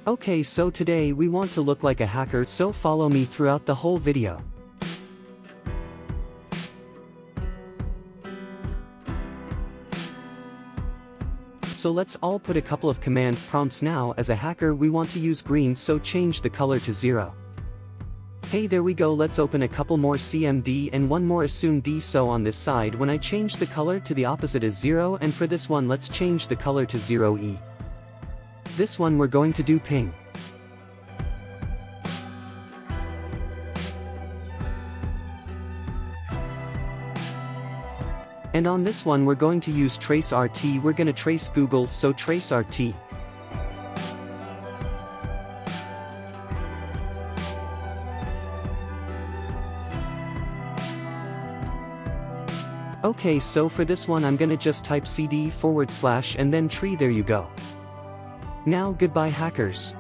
Okay, so today we want to look like a hacker, so follow me throughout the whole video. So let's all put a couple of command prompts now. As a hacker we want to use green, so change the color to 0. Hey, there we go. Let's open a couple more CMD and one more assume D. So on this side when I change the color to the opposite is 0, and for this one let's change the color to 0E. This one we're going to do ping. And on this one we're going to use trace RT. We're gonna trace Google, so trace RT. Okay, so for this one I'm gonna just type cd// and then tree. There you go. Now goodbye hackers.